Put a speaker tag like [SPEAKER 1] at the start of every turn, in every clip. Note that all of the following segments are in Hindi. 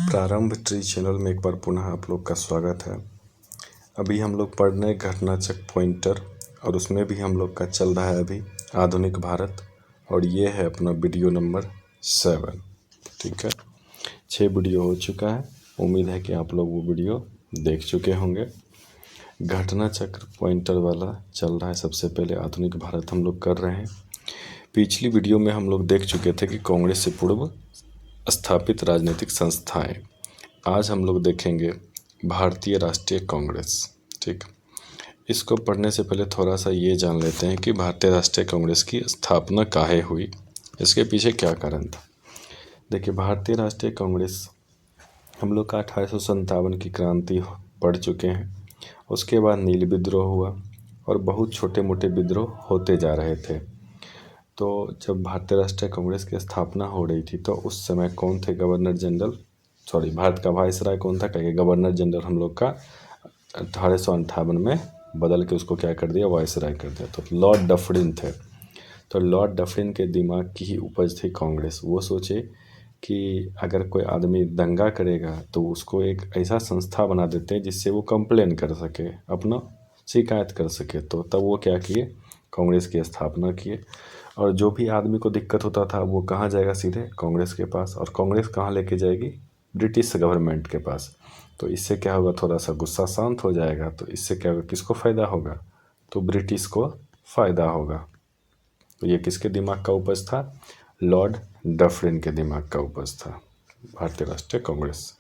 [SPEAKER 1] प्रारंभ ट्री चैनल में एक बार पुनः आप लोग का स्वागत है। अभी हम लोग पढ़ रहे घटनाचक्र पॉइंटर और उसमें भी हम लोग का चल रहा है अभी आधुनिक भारत, और ये है अपना वीडियो नंबर 7। ठीक है, 6 वीडियो हो चुका है। उम्मीद है कि आप लोग वो वीडियो देख चुके होंगे। घटनाचक्र पॉइंटर वाला चल रहा है। सबसे पहले आधुनिक भारत हम लोग कर रहे हैं। पिछली वीडियो में हम लोग देख चुके थे कि कांग्रेस से पूर्व स्थापित राजनीतिक संस्थाएं। आज हम लोग देखेंगे भारतीय राष्ट्रीय कांग्रेस। ठीक, इसको पढ़ने से पहले थोड़ा सा ये जान लेते हैं कि भारतीय राष्ट्रीय कांग्रेस की स्थापना काहे हुई, इसके पीछे क्या कारण था। देखिए, भारतीय राष्ट्रीय कांग्रेस हम लोग का 1857 की क्रांति पढ़ चुके हैं। उसके बाद नील विद्रोह हुआ और बहुत छोटे मोटे विद्रोह होते जा रहे थे। तो जब भारतीय राष्ट्रीय कांग्रेस की स्थापना हो रही थी तो उस समय कौन थे गवर्नर जनरल, भारत का वायसराय कौन था, कहेंगे गवर्नर जनरल हम लोग का 1858 में बदल के उसको क्या कर दिया, वायसराय कर दिया। तो लॉर्ड डफरिन थे। तो लॉर्ड डफरिन के दिमाग की ही उपज थी कांग्रेस। वो सोचे कि अगर कोई आदमी दंगा करेगा तो उसको एक ऐसा संस्था बना देते हैं जिससे वो कंप्लेन कर सके, अपना शिकायत कर सके। तो तब वो क्या किए, कांग्रेस की स्थापना किए। और जो भी आदमी को दिक्कत होता था वो कहाँ जाएगा, सीधे कांग्रेस के पास। और कांग्रेस कहाँ लेके जाएगी, ब्रिटिश गवर्नमेंट के पास। तो इससे क्या होगा, थोड़ा सा गुस्सा शांत हो जाएगा। तो इससे क्या होगा, किसको फ़ायदा होगा, तो ब्रिटिश को फ़ायदा होगा। तो ये किसके दिमाग का उपज था, लॉर्ड डफरिन के दिमाग का उपज था भारतीय राष्ट्रीय कांग्रेस।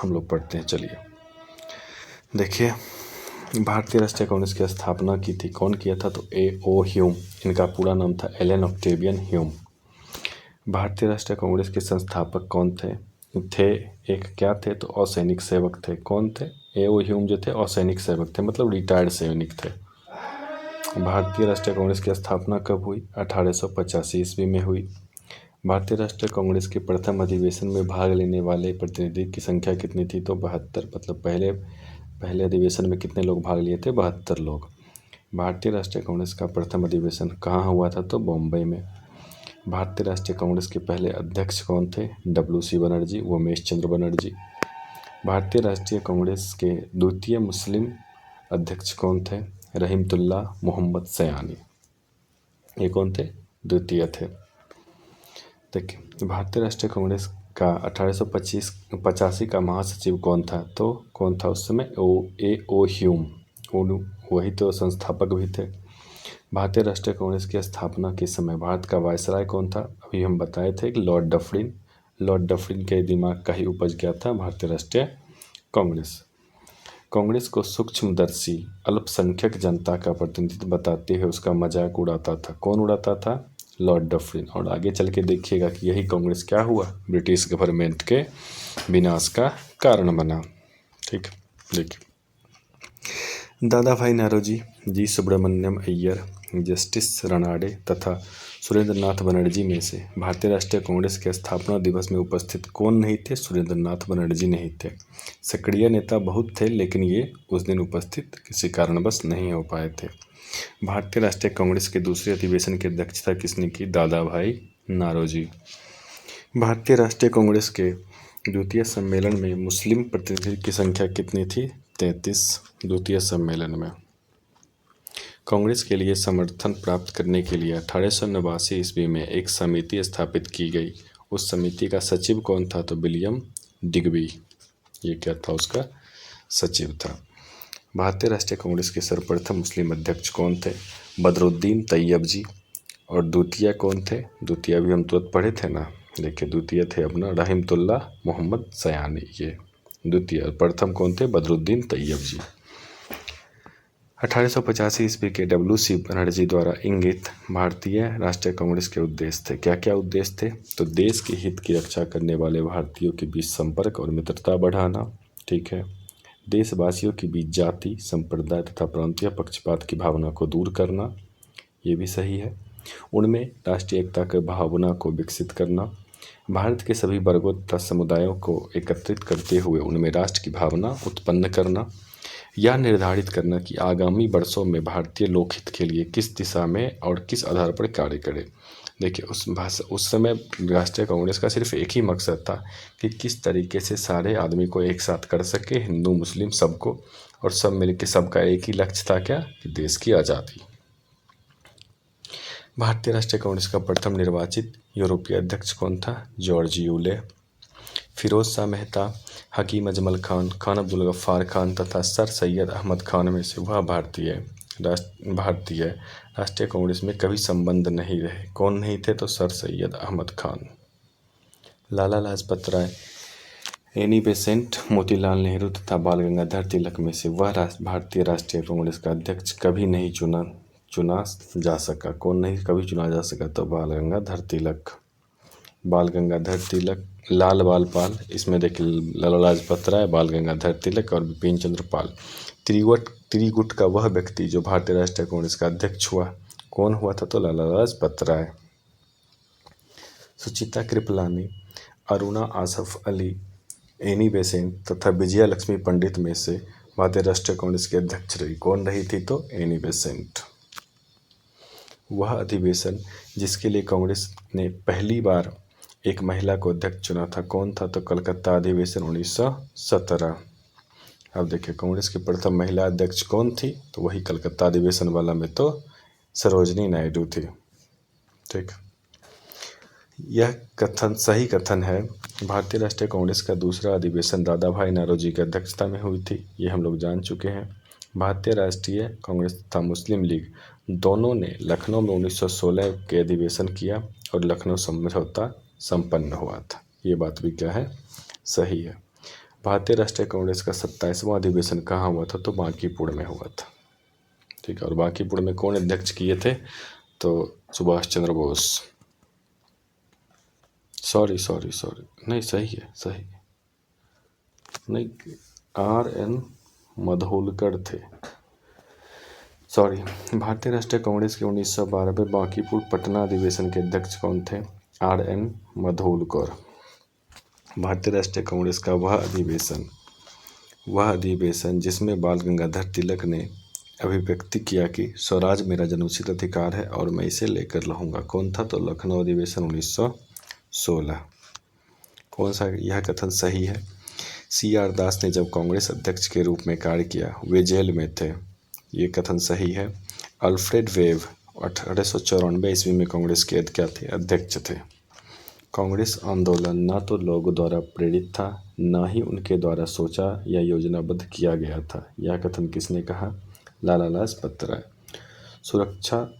[SPEAKER 1] हम लोग पढ़ते हैं, चलिए देखिए। भारतीय राष्ट्रीय कांग्रेस की स्थापना की थी, कौन किया था, तो A.O. ह्यूम। इनका पूरा नाम था एलन ऑक्टेवियन ह्यूम। भारतीय राष्ट्रीय कांग्रेस के संस्थापक कौन थे, एक क्या थे, तो असैनिक सेवक थे। कौन थे, A.O. ह्यूम जो थे असैनिक सेवक थे, मतलब रिटायर्ड सैनिक थे। भारतीय राष्ट्रीय कांग्रेस की स्थापना कब हुई, 1885 ईस्वी में हुई। भारतीय राष्ट्रीय कांग्रेस के प्रथम अधिवेशन में भाग लेने वाले प्रतिनिधि की संख्या कितनी थी, तो 72। मतलब पहले अधिवेशन में कितने लोग भाग लिए थे, 72 लोग। भारतीय राष्ट्रीय कांग्रेस का प्रथम अधिवेशन कहाँ हुआ था, तो बॉम्बे में। भारतीय राष्ट्रीय कांग्रेस के पहले अध्यक्ष कौन थे, WC बनर्जी, उमेश चंद्र बनर्जी। भारतीय राष्ट्रीय कांग्रेस के द्वितीय मुस्लिम अध्यक्ष कौन थे, रहीमतुल्ला मोहम्मद सयानी। ये कौन थे, द्वितीय थे। देखिए, भारतीय राष्ट्रीय कांग्रेस का 1885 का महासचिव कौन था, तो कौन था उस समय, A.O. ह्यूम। वही तो संस्थापक भी थे। भारतीय राष्ट्रीय कांग्रेस की स्थापना के समय भारत का वायसराय कौन था, अभी हम बताए थे कि लॉर्ड डफरिन। लॉर्ड डफरिन के दिमाग का ही उपज क्या था, भारतीय राष्ट्रीय कांग्रेस। कांग्रेस को सूक्ष्मदर्शी अल्पसंख्यक जनता का प्रतिनिधित्व बताते हुए उसका मजाक उड़ाता था। कौन उड़ाता था, लॉर्ड डफरिन। और आगे चल के देखिएगा कि यही कांग्रेस क्या हुआ, ब्रिटिश गवर्नमेंट के विनाश का कारण बना। ठीक, देखिए, दादा भाई नौरोजी, जी सुब्रमण्यम अय्यर, जस्टिस रनाडे तथा सुरेंद्रनाथ बनर्जी में से भारतीय राष्ट्रीय कांग्रेस के स्थापना दिवस में उपस्थित कौन नहीं थे, सुरेंद्रनाथ बनर्जी नहीं थे। सक्रिय नेता बहुत थे लेकिन ये उस दिन उपस्थित किसी कारणवश नहीं हो पाए थे। भारतीय राष्ट्रीय कांग्रेस के दूसरे अधिवेशन की अध्यक्षता किसने की, दादा भाई नौरोजी। भारतीय राष्ट्रीय कांग्रेस के द्वितीय सम्मेलन में मुस्लिम प्रतिनिधि की संख्या कितनी थी, 33। द्वितीय सम्मेलन में कांग्रेस के लिए समर्थन प्राप्त करने के लिए 1889 ईस्वी में एक समिति स्थापित की गई। उस समिति का सचिव कौन था, तो विलियम डिग्बी। ये क्या था, उसका सचिव था। भारतीय राष्ट्रीय कांग्रेस के सर्वप्रथम मुस्लिम अध्यक्ष कौन थे, बदरुद्दीन तैयब जी। और द्वितीय कौन थे, द्वितीय भी हम तुरंत पढ़े थे ना। देखिए, द्वितीय थे अपना रहीमतुल्ला मोहम्मद सयानी। ये द्वितीय। प्रथम कौन थे, बदरुद्दीन तैयब जी। 1885 ईस्वी के WC बनर्जी द्वारा इंगित भारतीय राष्ट्रीय कांग्रेस के उद्देश्य थे। क्या क्या उद्देश्य थे, तो देश के हित की रक्षा करने वाले भारतीयों के बीच संपर्क और मित्रता बढ़ाना। ठीक है, देशवासियों के बीच जाति, संप्रदाय तथा प्रांतीय पक्षपात की भावना को दूर करना, ये भी सही है। उनमें राष्ट्रीय एकता की भावना को विकसित करना, भारत के सभी वर्गों तथा समुदायों को एकत्रित करते हुए उनमें राष्ट्र की भावना उत्पन्न करना, यह निर्धारित करना कि आगामी वर्षों में भारतीय लोकहित के लिए किस दिशा में और किस आधार पर कार्य करें। देखिए उस समय राष्ट्रीय कांग्रेस का सिर्फ एक ही मकसद था कि किस तरीके से सारे आदमी को एक साथ कर सके, हिंदू मुस्लिम सबको, और सब मिलके सबका एक ही लक्ष्य था, क्या, कि देश की आज़ादी। भारतीय राष्ट्रीय कांग्रेस का प्रथम निर्वाचित यूरोपीय अध्यक्ष कौन था? George Yule. फिरोज शाह मेहता, हकीम अजमल खान, खान अब्दुल गफ्फार खान तथा सर सैयद अहमद खान में से वह भारतीय राष्ट्रीय कांग्रेस में कभी संबंध नहीं रहे। कौन नहीं थे? तो sir Syed Ahmad Khan. Lala Lajpat Rai, Annie Besant, Motilal Nehru तथा बाल गंगाधर तिलक में से वह भारतीय राष्ट्रीय कांग्रेस का अध्यक्ष कभी नहीं चुना जा सका। कौन नहीं कभी चुना जा सका? तो बाल गंगाधर तिलक। बाल गंगाधर तिलक, लाल बाल पाल, इसमें देखिए लाला लाजपत राय, बाल गंगाधर तिलक और बिपिन चंद्र पाल। त्रिगुट का वह व्यक्ति जो भारतीय राष्ट्रीय कांग्रेस का अध्यक्ष हुआ, कौन हुआ था? तो लाला लाजपत राय। सुचित्रा कृपलानी, अरुणा आसफ अली, एनी बेसेंट तथा विजया लक्ष्मी पंडित में से भारतीय राष्ट्रीय कांग्रेस के अध्यक्ष रही। कौन रही थी? तो एनी बेसेंट। वह अधिवेशन जिसके लिए कांग्रेस ने पहली बार एक महिला को अध्यक्ष चुना था, कौन था? तो कलकत्ता अधिवेशन 1917। अब देखिए कांग्रेस की प्रथम महिला अध्यक्ष कौन थी? तो वही कलकत्ता अधिवेशन वाला में तो सरोजनी नायडू थी। ठीक, यह कथन सही कथन है। भारतीय राष्ट्रीय कांग्रेस का दूसरा अधिवेशन दादा भाई नौरोजी की अध्यक्षता में हुई थी, ये हम लोग जान चुके हैं। भारतीय राष्ट्रीय कांग्रेस तथा मुस्लिम लीग दोनों ने लखनऊ में 1916 के अधिवेशन किया और लखनऊ समझौता संपन्न हुआ था। ये बात भी क्या है? सही है। भारतीय राष्ट्रीय कांग्रेस का 27वां अधिवेशन कहाँ हुआ था? तो बांकीपुर में हुआ था। ठीक है, और बांकीपुर में कौन अध्यक्ष किए थे? तो सुभाष चंद्र बोस। सॉरी, नहीं सही है, सही नहीं, RN मधोलकर थे। सॉरी। भारतीय राष्ट्रीय कांग्रेस के 1912 में बांकीपुर पटना अधिवेशन के अध्यक्ष कौन थे? RN मधोलकर। भारतीय राष्ट्रीय कांग्रेस का वह अधिवेशन जिसमें बाल गंगाधर तिलक ने अभिव्यक्ति किया कि स्वराज मेरा जन्मसिद्ध अधिकार है और मैं इसे लेकर रहूंगा, कौन था? तो लखनऊ अधिवेशन 1916। कौन सा यह कथन सही है? CR दास ने जब कांग्रेस अध्यक्ष के रूप में कार्य किया वे जेल में थे, ये कथन सही है। अल्फ्रेड वेव 1894 ईस्वी में कांग्रेस के अध्यक्ष थे। कांग्रेस आंदोलन न तो लोगों द्वारा प्रेरित था, न ही उनके द्वारा सोचा या योजनाबद्ध किया गया था, यह कथन किसने कहा? लाला लाजपत राय। सुरक्षा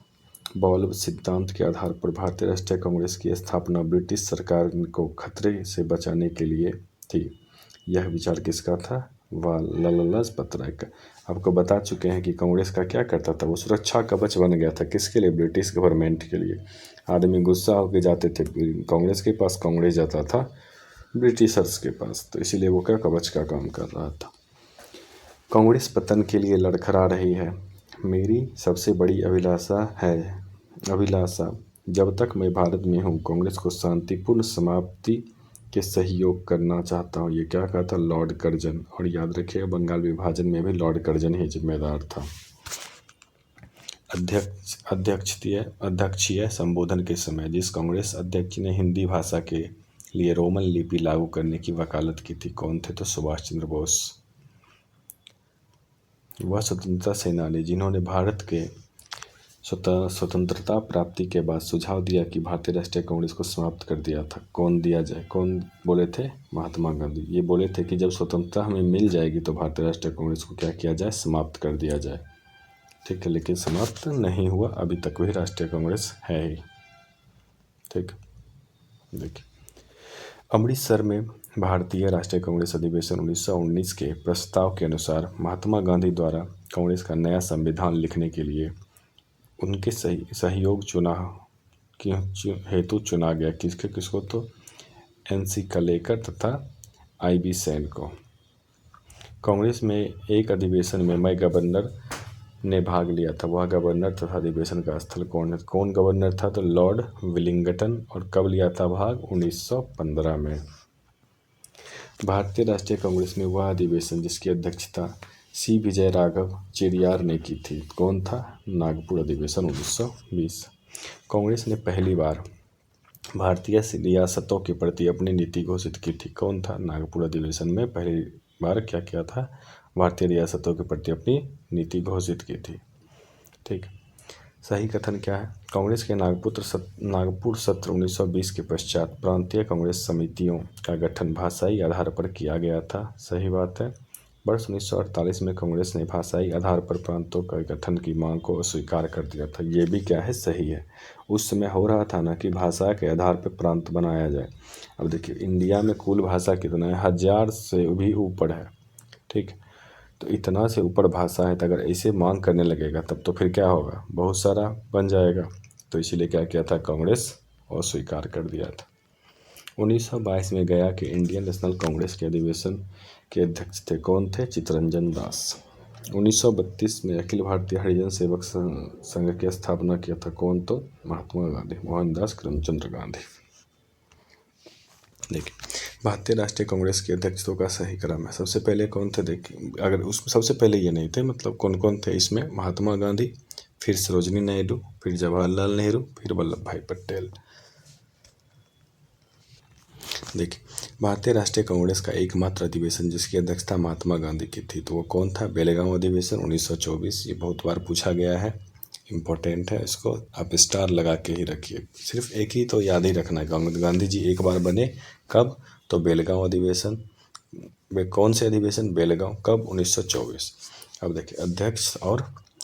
[SPEAKER 1] बल्ब सिद्धांत के आधार पर भारतीय राष्ट्रीय कांग्रेस की स्थापना ब्रिटिश सरकार को खतरे से बचाने के लिए थी, यह विचार किसका था? लाला लाजपत राय का। आपको बता चुके हैं कि कांग्रेस का क्या करता था, वो सुरक्षा कवच बन गया था। किसके लिए? ब्रिटिश गवर्नमेंट के लिए। आदमी गुस्सा होकर जाते थे कांग्रेस के पास, कांग्रेस जाता था ब्रिटिशर्स के पास, तो इसीलिए वो क्या कवच का काम कर रहा था। कांग्रेस पतन के लिए लड़खड़ा रही है। मेरी सबसे बड़ी अभिलाषा जब तक मैं भारत में हूँ कांग्रेस को शांतिपूर्ण समाप्ति के सहयोग करना चाहता हूँ, ये क्या कहा था? Lord Curzon. और याद रखिएगा बंगाल विभाजन में भी लॉर्ड कर्जन ही जिम्मेदार था। अध्यक्षीय संबोधन के समय जिस कांग्रेस अध्यक्ष ने हिंदी भाषा के लिए रोमन लिपि लागू करने की वकालत की थी, कौन थे? तो सुभाष चंद्र बोस। वह स्वतंत्रता सेनानी जिन्होंने भारत के स्वतंत्रता प्राप्ति के बाद सुझाव दिया कि भारतीय राष्ट्रीय कांग्रेस को समाप्त कर दिया था, कौन दिया जाए? कौन बोले थे? महात्मा गांधी। ये बोले थे कि जब स्वतंत्रता हमें मिल जाएगी तो भारतीय राष्ट्रीय कांग्रेस को क्या किया जाए? समाप्त कर दिया जाए। ठीक है, लेकिन समाप्त नहीं हुआ, अभी तक वही राष्ट्रीय कांग्रेस है ही। ठीक, देखिए अमृतसर में भारतीय राष्ट्रीय कांग्रेस अधिवेशन 1919 के प्रस्ताव के अनुसार महात्मा गांधी द्वारा कांग्रेस का नया संविधान लिखने के लिए उनके सहयोग हेतु चुना गया। किसको? तो NC कलेकर तथा IB सेन को। कांग्रेस में एक अधिवेशन में मैं गवर्नर ने भाग लिया था, वह गवर्नर तथा अधिवेशन का स्थल कौन गवर्नर था? तो लॉर्ड विलिंगटन। और कब लिया था भाग? 1915 में। भारतीय राष्ट्रीय कांग्रेस में वह अधिवेशन जिसकी अध्यक्षता C विजय राघव चेरियार ने की थी, कौन था? नागपुर अधिवेशन 1920। कांग्रेस ने पहली बार भारतीय रियासतों के प्रति अपनी नीति घोषित की थी। कौन था? नागपुर अधिवेशन में पहली बार क्या किया था? भारतीय रियासतों के प्रति अपनी नीति घोषित की थी। ठीक। सही कथन क्या है? कांग्रेस के नागपुर सत्र 1920 के पश्चात प्रांतीय कांग्रेस समितियों का गठन भाषाई आधार पर किया गया था। सही बात है। वर्ष 1948 में कांग्रेस ने भाषाई आधार पर प्रांतों का गठन की मांग को अस्वीकार कर दिया था। ये भी क्या है? सही है। उस समय हो रहा था ना कि भाषा के आधार पर प्रांत बनाया जाए। अब देखिए, इंडिया में कुल भाषा कितना है? 1000 से भी ऊपर है। ठीक। तो इतना से ऊपर भाषा है, तो अगर ऐसे मांग करने लगेगा तब तो फिर क्या होगा? बहुत सारा बन जाएगा। तो इसीलिए क्या किया था? कांग्रेस अस्वीकार कर दिया था। 1922 में गया कि इंडियन नेशनल कांग्रेस के अधिवेशन के अध्यक्ष थे। कौन थे? चित्तरंजन दास। 1932 में अखिल भारतीय हरिजन सेवक संघ की स्थापना किया था। कौन? तो महात्मा गांधी, मोहनदास करमचंद गांधी। देखिए, भारतीय राष्ट्रीय कांग्रेस के अध्यक्षों का सही क्रम है। सबसे पहले कौन थे? देखिए, अगर उसमें सबसे पहले ये नहीं थे, मतलब कौन कौन थे इसमें? महात्मा गांधी, फिर सरोजिनी नायडू, फिर जवाहरलाल नेहरू, फिर वल्लभ भाई पटेल। देखिए, भारतीय राष्ट्रीय कांग्रेस का एकमात्र अधिवेशन जिसकी अध्यक्षता महात्मा गांधी की थी, तो वो कौन था? बेलगांव अधिवेशन 1924। ये बहुत बार पूछा गया है, इम्पोर्टेंट है, इसको आप स्टार लगा के ही रखिए। सिर्फ एक ही तो याद ही रखना है, गांधी जी एक बार बने। कब? तो बेलगांव अधिवेशन में। कौन से अधिवेशन? बेलगांव। कब? 1924। अब देखिए, अध्यक्ष और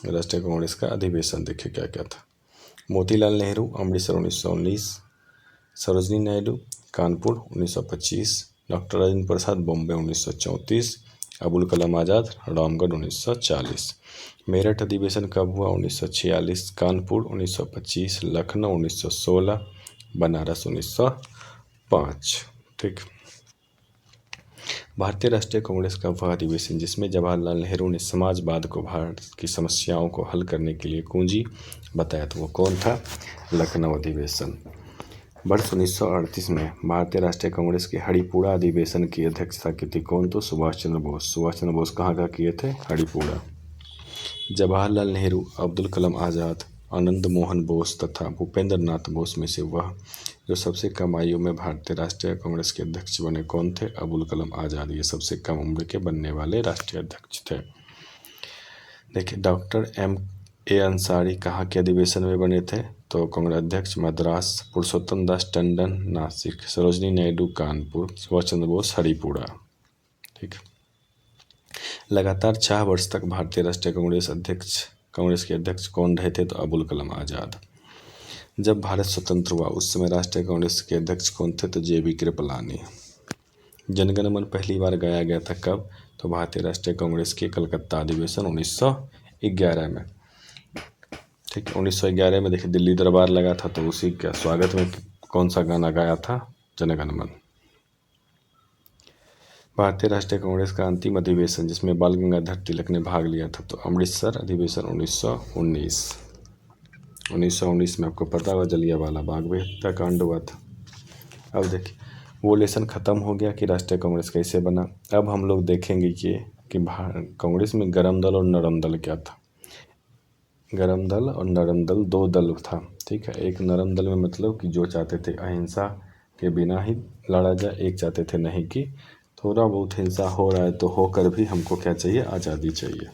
[SPEAKER 1] राष्ट्रीय कांग्रेस का अधिवेशन देखिए क्या क्या था। मोतीलाल नेहरू अमृतसर 1919, सरोजिनी नायडू कानपुर 1925, डॉक्टर राजेंद्र प्रसाद बॉम्बे 1934, अबुल कलाम आज़ाद रामगढ़ 1940। मेरठ अधिवेशन कब हुआ? 1946, कानपुर 1925, लखनऊ 1916, बनारस 1905। ठीक। भारतीय राष्ट्रीय कांग्रेस का वह अधिवेशन जिसमें जवाहरलाल नेहरू ने समाजवाद को भारत की समस्याओं को हल करने के लिए कुंजी बताया, तो वो कौन था? लखनऊ अधिवेशन। वर्ष 1938 में भारतीय राष्ट्रीय कांग्रेस के हरिपुरा अधिवेशन की अध्यक्षता की थी। कौन? तो सुभाष चंद्र बोस। सुभाष चंद्र बोस कहाँ का किए थे? हरिपुरा। जवाहरलाल नेहरू, अब्दुल कलाम आज़ाद, आनंद मोहन बोस तथा भूपेंद्र नाथ बोस में से वह जो सबसे कम आयु में भारतीय राष्ट्रीय कांग्रेस के अध्यक्ष बने, कौन थे? अबुल कलाम आज़ाद। ये सबसे कम उम्र के बनने वाले राष्ट्रीय अध्यक्ष थे। देखिए, डॉक्टर M.A. अंसारी कहाँ के अधिवेशन में बने थे? तो कांग्रेस अध्यक्ष मद्रास, पुरुषोत्तम दास टंडन नासिक, सरोजिनी नायडू कानपुर, सुभाष चंद्र बोस हरिपुरा। ठीक। लगातार 6 वर्ष तक भारतीय राष्ट्रीय कांग्रेस के अध्यक्ष कौन रहे थे? तो अबुल कलाम आज़ाद। जब भारत स्वतंत्र हुआ उस समय राष्ट्रीय कांग्रेस के अध्यक्ष कौन थे? तो JB कृपलानी। जनगण मन पहली बार गाया गया था। कब? तो भारतीय राष्ट्रीय कांग्रेस के कलकत्ता अधिवेशन 1911 में। ठीक है, 1911 में देखिए दिल्ली दरबार लगा था, तो उसी के स्वागत में कौन सा गाना गाया था? जनगण मन। भारतीय राष्ट्रीय कांग्रेस का अंतिम अधिवेशन जिसमें बाल गंगाधर तिलक ने भाग लिया था, तो अमृतसर अधिवेशन 1919। 1919 में आपको पता हुआ जलियांवाला बाग में हत्याकांड हुआ था। अब देखिए, वो लेसन ख़त्म हो गया कि राष्ट्रीय कांग्रेस कैसे बना। अब हम लोग देखेंगे कि कांग्रेस में गरम दल और नरम दल क्या था। गरम दल और नरम दल 2 दल था। ठीक है, एक नरम दल में मतलब कि जो चाहते थे अहिंसा के बिना ही लड़ा जाए, एक चाहते थे नहीं कि थोड़ा बहुत हिंसा हो रहा है तो होकर भी हमको क्या चाहिए? आज़ादी चाहिए।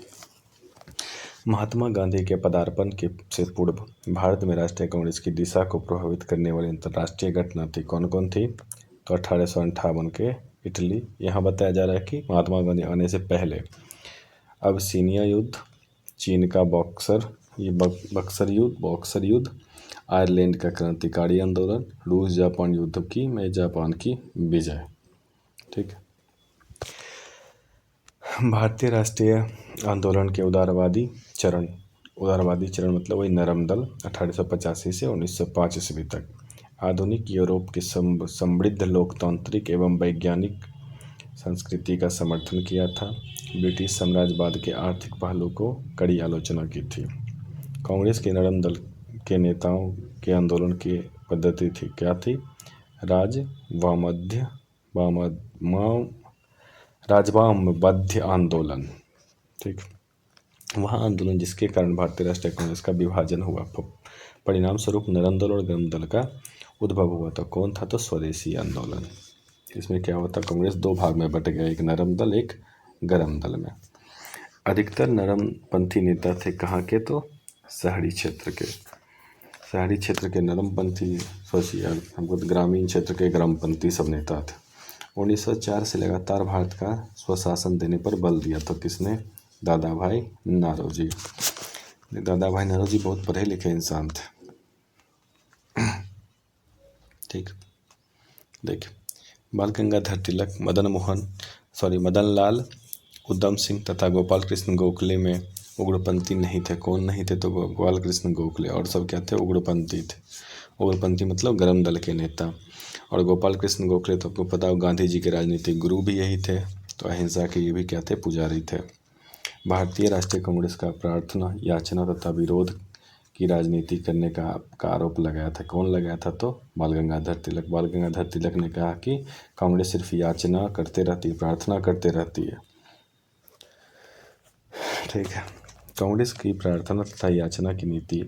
[SPEAKER 1] महात्मा गांधी के पदार्पण के से पूर्व भारत में राष्ट्रीय कांग्रेस की दिशा को प्रभावित करने वाली अंतर्राष्ट्रीय घटना थी। कौन कौन थी? तो 1858 के इटली। यहाँ बताया जा रहा है कि महात्मा गांधी आने से पहले अबसीनिया युद्ध, चीन का बक्सर युद्ध, आयरलैंड का क्रांतिकारी आंदोलन, रूस जापान युद्ध की में जापान की विजय। ठीक। भारतीय राष्ट्रीय आंदोलन के उदारवादी चरण मतलब वही नरम दल 1885 से 1905 ईस्वी तक आधुनिक यूरोप के समृद्ध लोकतांत्रिक एवं वैज्ञानिक संस्कृति का समर्थन किया था। ब्रिटिश साम्राज्यवाद के आर्थिक पहलू को कड़ी आलोचना की थी। कांग्रेस के नरम दल के नेताओं के आंदोलन की पद्धति थी क्या थी? राजवामबद्ध आंदोलन। ठीक। वह आंदोलन जिसके कारण भारतीय राष्ट्रीय कांग्रेस का विभाजन हुआ। परिणाम स्वरूप नरम दल और गरम दल का उद्भव हुआ था। कौन था? तो स्वदेशी आंदोलन। इसमें क्या होता? कांग्रेस दो भाग में बट गया, एक नरम दल एक गरम दल में। अधिकतर नरमपंथी नेता थे कहाँ के? तो शहरी क्षेत्र के। शहरी क्षेत्र के नरमपंथी, सोचिए हमको तो ग्रामीण क्षेत्र के ग्रामपंथी सब नेता थे। 1904 से लगातार भारत का स्वशासन देने पर बल दिया था किसने? दादा भाई नारोजी। दादा भाई नारोजी बहुत पढ़े लिखे इंसान थे। ठीक, देखिए बाल गंगाधर तिलक, मदन लाल, उधम सिंह तथा गोपाल कृष्ण गोखले में उग्रपंथी नहीं थे। कौन नहीं थे? तो गोपाल कृष्ण गोखले। और सब क्या थे? उग्रपंथी थे। उग्रपंथी मतलब गरम दल के नेता। और गोपाल कृष्ण गोखले तो आपको पता हो गांधी जी के राजनीतिक गुरु भी यही थे। तो अहिंसा के ये भी क्या थे? पुजारी थे। भारतीय राष्ट्रीय कांग्रेस का प्रार्थना, याचना तथा विरोध की राजनीति करने का आरोप लगाया था। कौन लगाया था? तो बाल गंगाधर तिलक। बाल गंगाधर तिलक ने कहा कि कांग्रेस सिर्फ याचना करते रहती है, प्रार्थना करते रहती है। ठीक है, कांग्रेस की प्रार्थना तथा याचना की नीति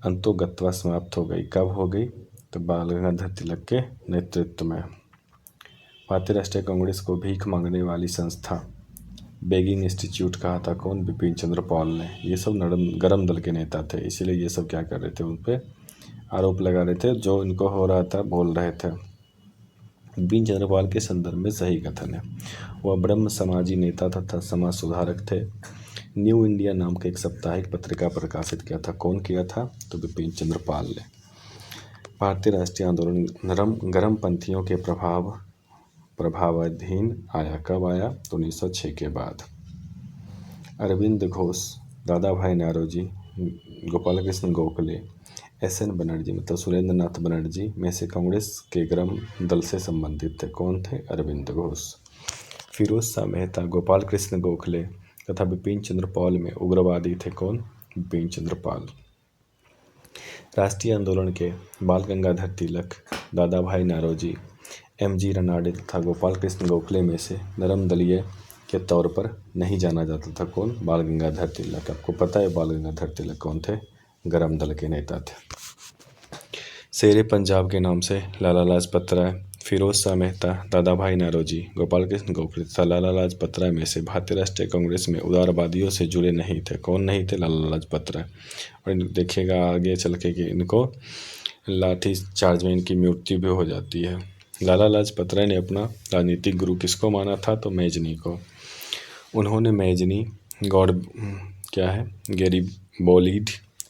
[SPEAKER 1] अंतोगत्वा समाप्त हो गई। कब हो गई? तो बाल गंगाधर तिलक के नेतृत्व में। भारतीय राष्ट्रीय कांग्रेस को भीख मांगने वाली संस्था बेगिंग इंस्टीट्यूट कहा था। कौन? बिपिन चंद्र पाल ने। ये सब गरम दल के नेता थे, इसीलिए ये सब क्या कर रहे थे? उन पर आरोप लगा रहे थे, जो इनको हो रहा था बोल रहे थे। बिपिन चंद्र पाल के संदर्भ में सही कथन है। वह ब्रह्म समाजी नेता तथा समाज सुधारक थे। न्यू इंडिया नाम के एक साप्ताहिक पत्रिका प्रकाशित किया था। कौन किया था? तो बिपिन चंद्र पाल ने। भारतीय राष्ट्रीय आंदोलन गरम पंथियों के प्रभावाधीन आया। कब आया? तो 1906 के बाद। अरविंद घोष, दादा भाई नारोजी, गोपाल कृष्ण गोखले, एस.एन. बनर्जी मतलब सुरेंद्र नाथ बनर्जी में से कांग्रेस के गरम दल से संबंधित थे। कौन थे? अरविंद घोष। फिरोज शाह मेहता, गोपाल कृष्ण गोखले तथा बिपिन चंद्र पाल में उग्रवादी थे। कौन? बिपिन चंद्र पाल। राष्ट्रीय आंदोलन के बाल गंगाधर तिलक, दादा भाई नारोजी, एम.जी. रनाडे तथा गोपाल कृष्ण गोखले में से नरम दलीय के तौर पर नहीं जाना जाता था। कौन? बाल गंगाधर तिलक। आपको पता है बाल गंगाधर तिलक कौन थे? गरम दल के नेता थे। शेरे पंजाब के नाम से लाला लाजपत राय, फिरोज शाह मेहता, दादा भाई नारोजी, गोपाल कृष्ण गोखले तथा लाला लाजपत राय में से भारतीय राष्ट्रीय कांग्रेस में उदारवादियों से जुड़े नहीं थे। कौन नहीं थे? लाला लाजपत राय। और देखिएगा आगे चल के कि इनको लाठी चार्ज में इनकी मृत्यु भी हो जाती है। लाला लाजपत राय ने अपना राजनीतिक गुरु किसको माना था? तो मैजनी को। उन्होंने मैजनी, गैरिबोल्डी,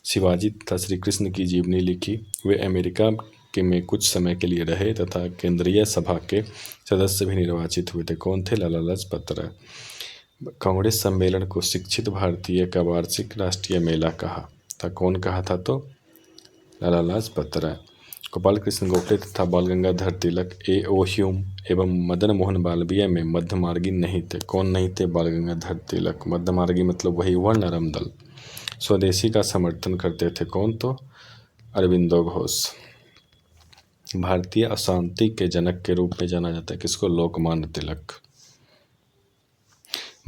[SPEAKER 1] शिवाजी तथा श्री कृष्ण की जीवनी लिखी। वे अमेरिका में कुछ समय के लिए रहे तथा केंद्रीय सभा के सदस्य भी निर्वाचित हुए थे। कौन थे? लाला लाजपत राय। कांग्रेस सम्मेलन को शिक्षित भारतीय का वार्षिक राष्ट्रीय मेला कहा था। कौन कहा था? तो लाला लाजपत राय। गोपाल कृष्ण गोखले तथा बाल गंगाधर तिलक ए.ओ. ह्यूम एवं मदन मोहन मालवीय में मध्यमार्गी नहीं थे। कौन नहीं थे? बाल गंगाधर तिलक। मध्यमार्गी मतलब वही हुआ नरम दल। स्वदेशी का समर्थन करते थे। कौन? तो अरविंदो घोष। भारतीय अशांति के जनक के रूप में जाना जाता है किसको? लोकमान्य तिलक।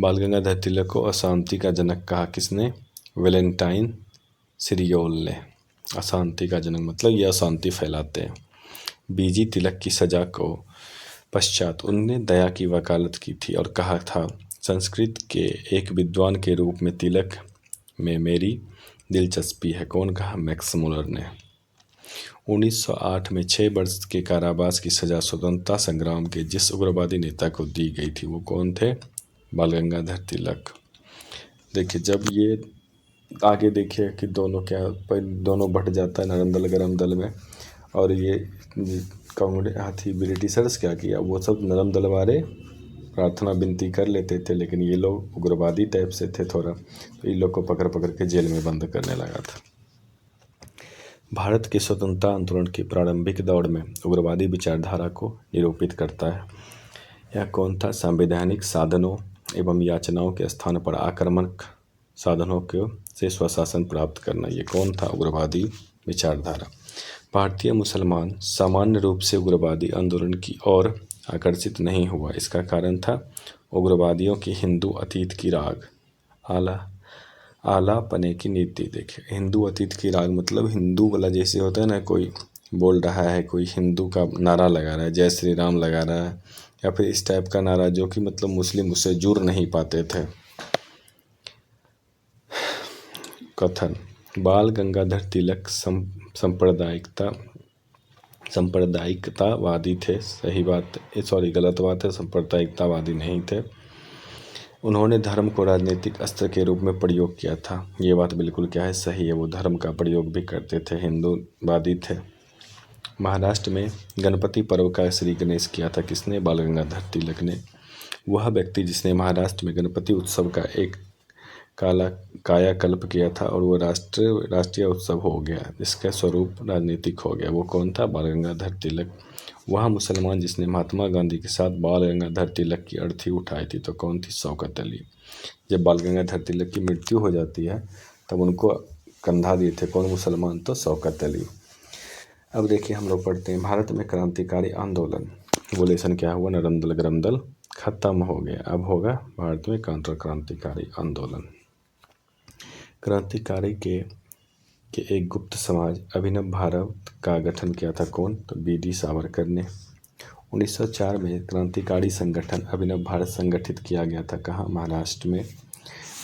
[SPEAKER 1] बाल गंगाधर तिलक को अशांति का जनक कहा किसने? वैलेंटाइन सिरियोल ने। अशांति का जनक मतलब ये अशांति फैलाते हैं। बीजी तिलक की सजा को पश्चात उनने दया की वकालत की थी और कहा था, संस्कृत के एक विद्वान के रूप में तिलक में मेरी दिलचस्पी है। कौन कहा? मैक्स मुलर ने। 1908 में 6 वर्ष के कारावास की सजा स्वतंत्रता संग्राम के जिस उग्रवादी नेता को दी गई थी वो कौन थे? बाल गंगाधर तिलक। देखिए जब ये आगे देखिए कि दोनों बढ़ जाता है नरम दल गरम दल में। और ये कांग्रेस ब्रिटिशर्स क्या किया? वो सब नरम दल वाले प्रार्थना विनती कर लेते थे, लेकिन ये लोग उग्रवादी टाइप से थे थोड़ा, तो इन लोग को पकड़ पकड़ के जेल में बंद करने लगा था। भारत के स्वतंत्रता आंदोलन के प्रारंभिक दौर में उग्रवादी विचारधारा को निरूपित करता है। यह कौन था? संवैधानिक साधनों एवं याचनाओं के स्थान पर आक्रामक साधनों के से स्वशासन प्राप्त करना। ये कौन था? उग्रवादी विचारधारा। भारतीय मुसलमान सामान्य रूप से उग्रवादी आंदोलन की ओर आकर्षित नहीं हुआ। इसका कारण था उग्रवादियों की हिंदू अतीत की राग आलापने की नीति। देखे हिंदू अतीत की राग मतलब हिंदू वाला जैसे होता है ना, कोई बोल रहा है, कोई हिंदू का नारा लगा रहा है, जय श्री राम लगा रहा है, या फिर इस टाइप का नारा जो कि मतलब मुस्लिम उससे जुड़ नहीं पाते थे। कथन: बाल गंगाधर तिलक सांप्रदायिकतावादी थे। सही बात, सॉरी गलत बात है, सांप्रदायिकतावादी नहीं थे। उन्होंने धर्म को राजनीतिक अस्त्र के रूप में प्रयोग किया था। ये बात बिल्कुल क्या है, सही है, वो धर्म का प्रयोग भी करते थे, हिंदूवादी थे। महाराष्ट्र में गणपति पर्व का श्री गणेश किया था किसने? बाल गंगाधर तिलक ने। वह व्यक्ति जिसने महाराष्ट्र में गणपति उत्सव का एक कायाकल्प किया था और वो राष्ट्रीय उत्सव हो गया, जिसका स्वरूप राजनीतिक हो गया, वो कौन था? बाल गंगाधर तिलक। वह मुसलमान जिसने महात्मा गांधी के साथ बाल गंगाधर तिलक की अर्थी उठाई थी, तो कौन थी? शौकत अली। जब बाल गंगाधर तिलक की मृत्यु हो जाती है तब उनको कंधा दिए थे कौन? मुसलमान, तो शौकत अली। अब देखिए हम लोग पढ़ते हैं, भारत में क्रांतिकारी आंदोलन। रिवोल्यूशन क्या हुआ? नरम दल गरम दल खत्म हो गया। अब होगा भारत में काउंटर क्रांतिकारी आंदोलन। क्रांतिकारी के एक गुप्त समाज अभिनव भारत का गठन किया था कौन? तो बी.डी. सावरकर ने। 1904 में क्रांतिकारी संगठन अभिनव भारत संगठित किया गया था कहाँ? महाराष्ट्र में।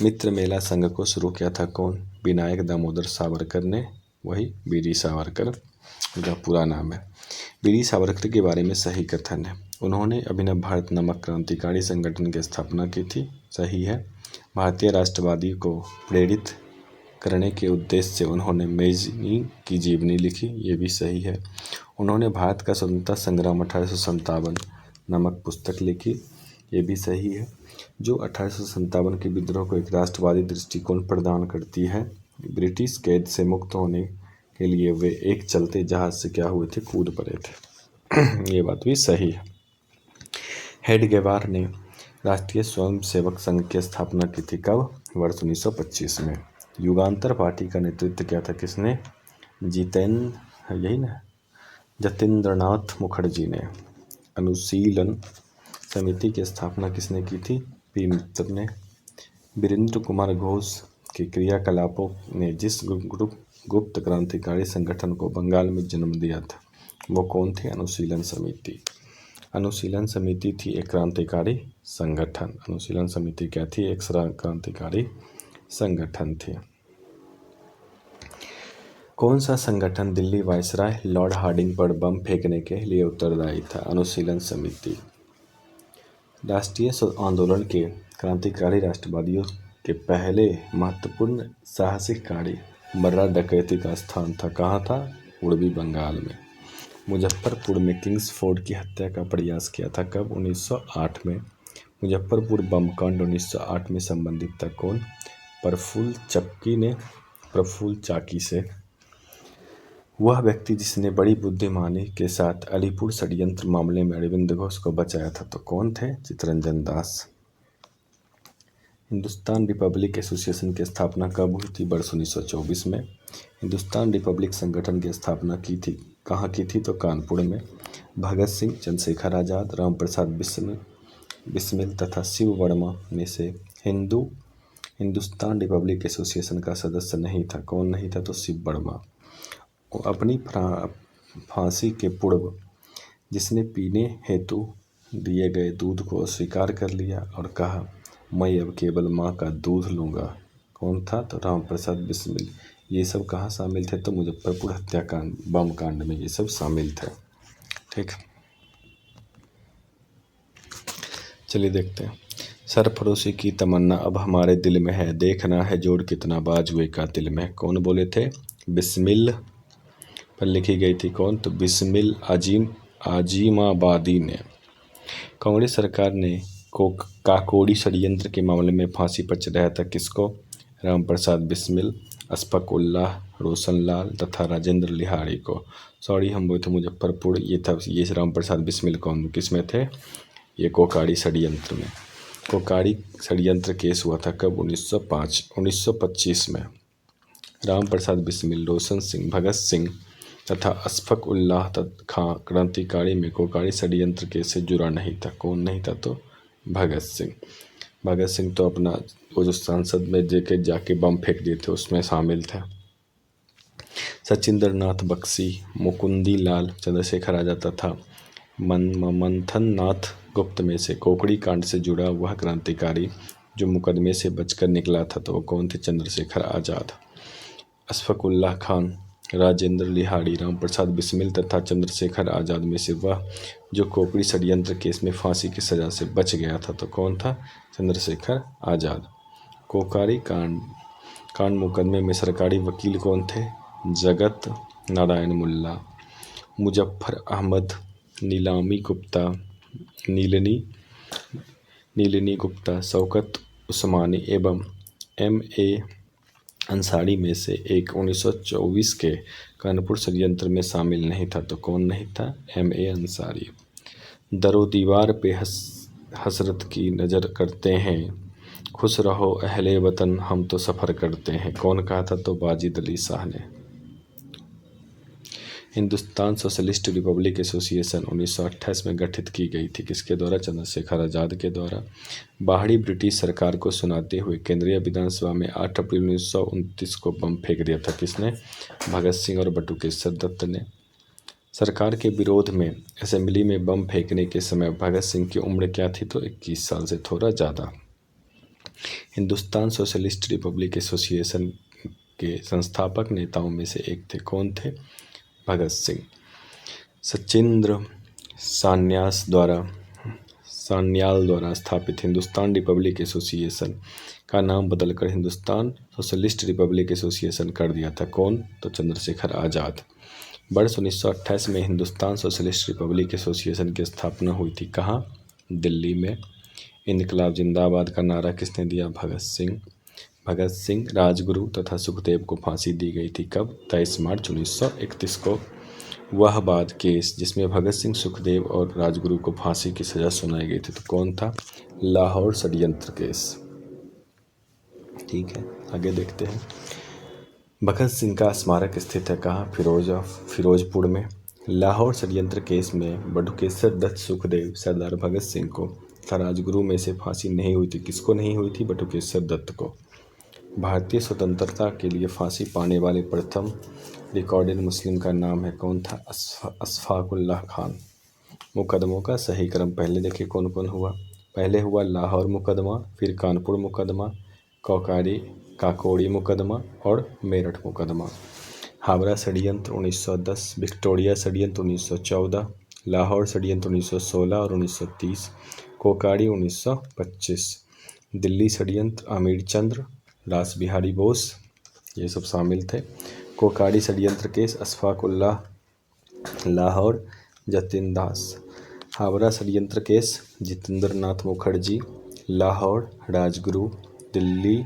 [SPEAKER 1] मित्र मेला संघ को शुरू किया था कौन? विनायक दामोदर सावरकर ने, वही बी.डी. सावरकर, उनका पूरा नाम है। बी.डी. सावरकर के बारे में सही कथन है, उन्होंने अभिनव भारत नामक क्रांतिकारी संगठन की स्थापना की थी। सही है। भारतीय राष्ट्रवादी को प्रेरित करने के उद्देश्य से उन्होंने मैगजीनी की जीवनी लिखी, ये भी सही है। उन्होंने भारत का स्वतंत्रता संग्राम 1857 नामक पुस्तक लिखी, ये भी सही है, जो 1857 के विद्रोह को एक राष्ट्रवादी दृष्टिकोण प्रदान करती है। ब्रिटिश कैद से मुक्त होने के लिए वे एक चलते जहाज से क्या हुए थे? कूद पड़े थे। ये बात भी सही है। हेडगेवार ने राष्ट्रीय स्वयंसेवक संघ की स्थापना की थी कब? वर्ष 1925 में। युगांतर पार्टी का नेतृत्व किया था किसने? जतीन्द्रनाथ मुखर्जी ने। अनुशीलन समिति की स्थापना किसने की थी? पी. मित्र ने। वीरेंद्र कुमार घोष के क्रियाकलापों ने जिस गुप्त क्रांतिकारी संगठन को बंगाल में जन्म दिया था, वो कौन थे? अनुशीलन समिति। अनुशीलन समिति थी एक क्रांतिकारी संगठन। अनुशीलन समिति क्या थी? एक क्रांतिकारी संगठन थे। कौन सा संगठन दिल्ली वायसराय लॉर्ड हार्डिंग पर बम फेंकने के लिए उत्तरदायी था? अनुशीलन समिति। राष्ट्रीय आंदोलन के क्रांतिकारी राष्ट्रवादियों के पहले महत्वपूर्ण साहसिक कार्य मर्रा डकैती का स्थान था, कहाँ था? पूर्वी बंगाल में। मुजफ्फरपुर में किंग्स फोर्ड की हत्या का प्रयास किया था कब? 1908 में। मुजफ्फरपुर बम कांड 1908 में संबंधित था कौन? प्रफुल्ल चाकी से। वह व्यक्ति जिसने बड़ी बुद्धिमानी के साथ अलीपुर षड्यंत्र मामले में अरविंद घोष को बचाया था, तो कौन थे? चित्तरंजन दास। हिंदुस्तान रिपब्लिक एसोसिएशन की स्थापना कब हुई थी? वर्ष 1924 में। हिंदुस्तान रिपब्लिक संगठन की स्थापना की थी कहाँ की थी? तो कानपुर में। भगत सिंह, चंद्रशेखर आज़ाद, राम प्रसाद बिस्मिल तथा शिव वर्मा में से हिंदुस्तान रिपब्लिक एसोसिएशन का सदस्य नहीं था, कौन नहीं था? तो शिव वर्मा। अपनी फांसी के पूर्व जिसने पीने हेतु दिए गए दूध को स्वीकार कर लिया और कहा, मैं अब केवल माँ का दूध लूँगा, कौन था? तो राम प्रसाद बिस्मिल। ये सब कहाँ शामिल थे? तो मुजफ्फरपुर हत्याकांड, बम कांड में ये सब शामिल थे। ठीक, चलिए देखते हैं। सरफरोशी की तमन्ना अब हमारे दिल में है, देखना है जोर कितना बाजुए का दिल में, कौन बोले थे? बिस्मिल पर लिखी गई थी कौन? तो बिस्मिल आजिमाबादी ने। कांग्रेस सरकार ने काकोरी षड्यंत्र के मामले में फांसी पर चढ़ाया था किसको? राम प्रसाद बिस्मिल, अशफाक उल्लाह, रोशन लाल तथा राजेंद्र लिहारी को। सॉरी, हम बोले थे मुजफ्फरपुर, ये था, ये राम प्रसाद बिस्मिल कौन किस में थे? ये कोकारी षड्यंत्र में। कोकारी षड्यंत्र केस हुआ था कब? 1925 में। राम प्रसाद बिस्मिल, रोशन सिंह, भगत सिंह तथा अशफाक उल्लाह खां क्रांतिकारी में कोकारी षड्यंत्र केस से जुड़ा नहीं था, कौन नहीं था? तो भगत सिंह। भगत सिंह तो अपना वो जो संसद में जाके बम फेंक दिए थे उसमें शामिल थे। सचिंद्र नाथ बख्शी, मुकुंदी लाल चंद्रशेखर आजाद तथा मंथन नाथ गुप्त में से कोकड़ी कांड से जुड़ा वह क्रांतिकारी जो मुकदमे से बचकर निकला था तो वो कौन थे? चंद्रशेखर आजाद। अशफाकुल्लाह खान, राजेंद्र लिहाड़ी, राम प्रसाद बिस्मिल तथा चंद्रशेखर आजाद में से वह जो कोकड़ी षड्यंत्र केस में फांसी की सजा से बच गया था तो कौन था? चंद्रशेखर आजाद। कोकारी कांड मुकदमे में सरकारी वकील कौन थे? जगत नारायण मुल्ला। मुजफ्फर अहमद, नीलनी गुप्ता, शौकत उस्मानी एवं M.A. अंसारी में से एक 1924 के कानपुर षड्यंत्र में शामिल नहीं था तो कौन नहीं था? M.A. अंसारी। दरो दीवार पे हसरत की नज़र करते हैं, खुश रहो अहले वतन हम तो सफ़र करते हैं, कौन कहा था? तो वाजिद अली शाह ने। हिंदुस्तान सोशलिस्ट रिपब्लिक एसोसिएशन 1928 में गठित की गई थी, किसके द्वारा? चंद्रशेखर आजाद के द्वारा। बाहरी ब्रिटिश सरकार को सुनाते हुए केंद्रीय विधानसभा में 8 अप्रैल 1929 को बम फेंक दिया था, किसने? भगत सिंह और बटुकेश्वर दत्त ने। सरकार के विरोध में असेंबली में बम फेंकने के समय भगत सिंह की उम्र क्या थी? तो 21 साल से थोड़ा ज़्यादा। हिंदुस्तान सोशलिस्ट रिपब्लिक एसोसिएशन के संस्थापक नेताओं में से एक थे, कौन थे? भगत सिंह। सचिंद्र सान्याल द्वारा स्थापित हिंदुस्तान रिपब्लिक एसोसिएशन का नाम बदलकर हिंदुस्तान सोशलिस्ट रिपब्लिक एसोसिएशन कर दिया था, कौन? तो चंद्रशेखर आजाद। वर्ष 1928 में हिंदुस्तान सोशलिस्ट रिपब्लिक एसोसिएशन की स्थापना हुई थी, कहाँ? दिल्ली में। इनकलाब जिंदाबाद का नारा किसने दिया? भगत सिंह। राजगुरु तथा सुखदेव को फांसी दी गई थी, कब? 23 मार्च 1931 को। वह बाद केस जिसमें भगत सिंह, सुखदेव और राजगुरु को फांसी की सजा सुनाई गई थी तो कौन था? लाहौर षड्यंत्र केस। ठीक है, आगे देखते हैं। भगत सिंह का स्मारक स्थित है कहाँ? फिरोजपुर में। लाहौर षड्यंत्र केस में बटुकेश्वर दत्त, सुखदेव, सरदार भगत सिंह को तथा राजगुरु में से फांसी नहीं हुई थी, किसको नहीं हुई थी? बटुकेश्वर दत्त को। भारतीय स्वतंत्रता के लिए फांसी पाने वाले प्रथम रिकॉर्डेड मुस्लिम का नाम है, कौन था? अशफाकुल्लाह खान। मुकदमों का सही क्रम पहले देखिए कौन कौन हुआ। पहले हुआ लाहौर मुकदमा, फिर कानपुर मुकदमा, काकोड़ी मुकदमा और मेरठ मुकदमा। हावड़ा षड्यंत्र 1910, विक्टोरिया षड्यंत्र 1914, लाहौर षड्यंत्र 1916 और 1930, कोकाड़ी 1925, दिल्ली षड्यंत्र अमीर चंद्र, रास बिहारी बोस, ये सब शामिल थे। कोकाड़ी षड्यंत्र केस अशफाकुल्लाह, लाहौर जतिन दास। हावड़ा षड्यंत्र केस जितेंद्र नाथ मुखर्जी, लाहौर राजगुरु, दिल्ली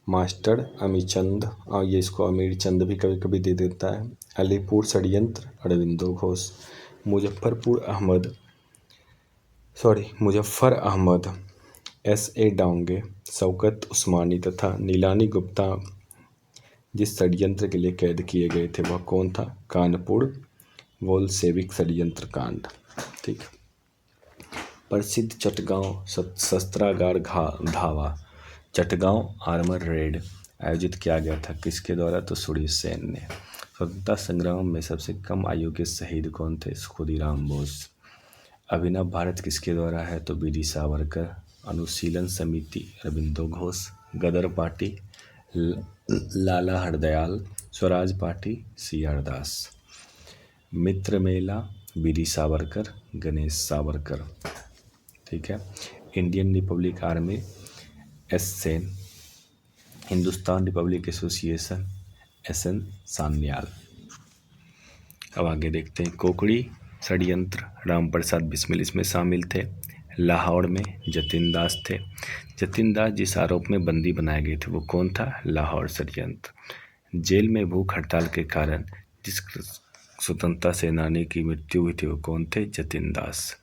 [SPEAKER 1] मास्टर अमीचंद, और ये इसको अमीर चंद भी कभी कभी दे देता है। अलीपुर षड्यंत्र अरविंदो घोष। मुजफ्फर अहमद, S.A. डांगे, शौकत उस्मानी तथा नीलानी गुप्ता जिस षड्यंत्र के लिए कैद किए गए थे वह कौन था? कानपुर बोल्शेविक षड्यंत्र कांड। ठीक। प्रसिद्ध चटगांव शस्त्रागार धावा, चटगांव आर्मर रेड आयोजित किया गया था, किसके द्वारा? तो सूर्य सेन ने। स्वतंत्रता संग्राम में सबसे कम आयु के शहीद कौन थे? खुदीराम बोस। अभिनव भारत किसके द्वारा है? तो वीडी सावरकर। अनुशीलन समिति अरविंदो घोष। गदर पार्टी लाला हरदयाल। स्वराज पार्टी CR दास। मित्र मेला वीडी सावरकर, गणेश सावरकर। ठीक है। Indian Republic army S. Sen. Hindustan Republic association SN Sanyal. अब आगे देखते हैं। कोकड़ी षड्यंत्र राम प्रसाद बिस्मिल इसमें शामिल थे। लाहौर में जतिन दास थे। जतिन दास जिस आरोप में बंदी बनाए गए थे वो कौन था? लाहौर षड्यंत्र। जेल में भूख हड़ताल के कारण जिस स्वतंत्रता सेनानी की मृत्यु हुई थी वो कौन थे? जतिन दास।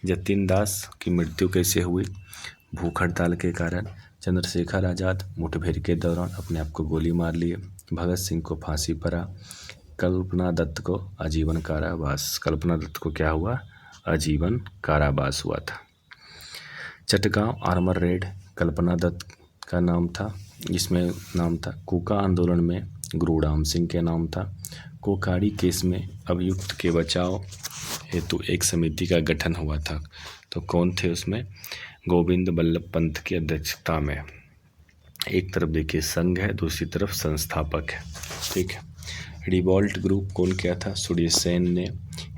[SPEAKER 1] जतिन दास की मृत्यु कैसे हुई? भूख हड़ताल के कारण। चंद्रशेखर आजाद मुठभेड़ के दौरान अपने आप को गोली मार लिए। भगत सिंह को फांसी पड़ा। कल्पना दत्त को आजीवन कारावास। कल्पना दत्त को क्या हुआ? आजीवन कारावास हुआ था। चटगांव आर्मर रेड कल्पना दत्त का नाम था, जिसमें नाम था कूका आंदोलन में गुरुराम सिंह के नाम था। कोकाड़ी केस में अभियुक्त के बचाव हेतु एक समिति का गठन हुआ था, तो कौन थे उसमें? गोविंद बल्लभ पंत की अध्यक्षता में। एक तरफ देखिए संघ है, दूसरी तरफ संस्थापक है, ठीक है। रिवॉल्ट ग्रुप कौन किया था? सूर्य सेन ने।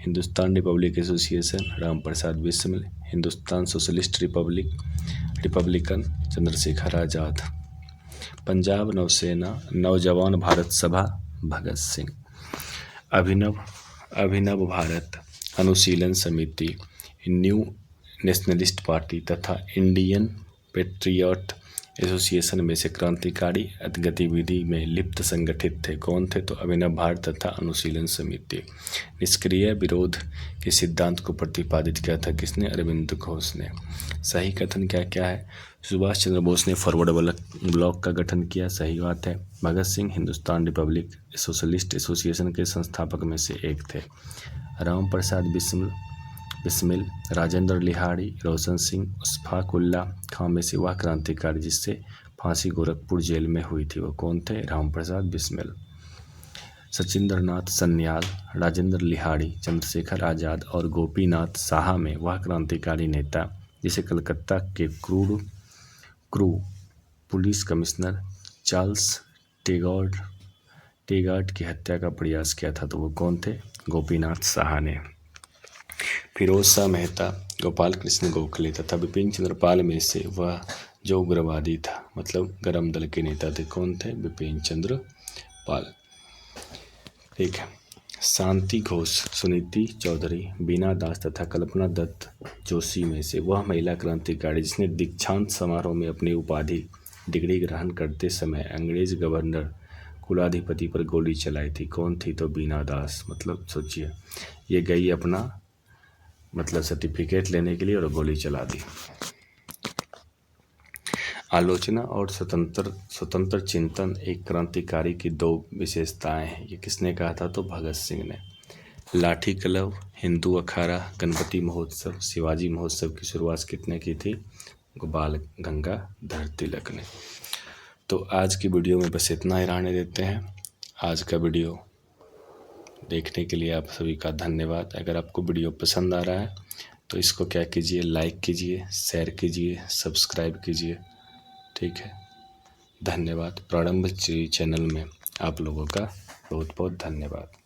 [SPEAKER 1] Hindustan Republic association Ram Prasad Bismil. Hindustan socialist Republican Chandrashekhar Azad. Punjab नौसेना नौजवान भारत सभा भगत सिंह। अभिनव भारत अनुशीलन समिति, न्यू नेशनलिस्ट पार्टी तथा इंडियन पेट्रियट एसोसिएशन में से क्रांतिकारी गतिविधि में लिप्त संगठित थे। कौन थे? तो अभिनव भारत तथा अनुशीलन समिति। निष्क्रिय विरोध के सिद्धांत को प्रतिपादित किया था किसने? अरविंद घोष ने। सही कथन क्या क्या है? सुभाष चंद्र बोस ने फॉरवर्ड ब्लॉक का गठन किया, सही बात है। Bhagat Singh Hindustan republic socialist association के संस्थापक में से एक थे। राम प्रसाद बिस्मिल, राजेंद्र लिहाड़ी, रोशन सिंह, अशफाक उल्लाह खां में से वह क्रांतिकारी जिससे फांसी गोरखपुर जेल में हुई थी, वो कौन थे? राम प्रसाद बिस्मिल। सचिंद्रनाथ सन्याल, राजेंद्र लिहाड़ी, चंद्रशेखर आजाद और गोपीनाथ साहा में वह क्रांतिकारी नेता जिसे कलकत्ता के क्रू पुलिस कमिश्नर चार्ल्स टेगार्ड की हत्या का प्रयास किया था, तो वो कौन थे? गोपीनाथ साहा ने। फिरोज शाह मेहता, गोपाल कृष्ण गोखले तथा बिपिन चंद्र पाल में से वह जो उग्रवादी था, मतलब गरम दल के नेता थे, कौन थे? बिपिन चंद्र पाल, ठीक है। शांति घोष, सुनीति चौधरी, बीना दास तथा कल्पना दत्त जोशी में से वह महिला क्रांतिकारी जिसने दीक्षांत समारोह में अपनी उपाधि डिग्री ग्रहण करते समय अंग्रेज गवर्नर कुलाधिपति पर गोली चलाई थी, कौन थी? तो बीना दास। मतलब सोचिए, ये गई अपना मतलब सर्टिफिकेट लेने के लिए और गोली चला दी। आलोचना और स्वतंत्र चिंतन एक क्रांतिकारी की दो विशेषताएं हैं, ये किसने कहा था? तो भगत सिंह ने। लाठी क्लब, हिंदू अखाड़ा, गणपति महोत्सव, शिवाजी महोत्सव की शुरुआत कितने की थी? बाल गंगाधर तिलक ने। तो आज की वीडियो में बस इतना ही रहने देते हैं। आज का वीडियो देखने के लिए आप सभी का धन्यवाद। अगर आपको वीडियो पसंद आ रहा है तो इसको क्या कीजिए, लाइक कीजिए, शेयर कीजिए, सब्सक्राइब कीजिए, ठीक है। धन्यवाद। प्रारंभ चैनल में आप लोगों का बहुत बहुत धन्यवाद।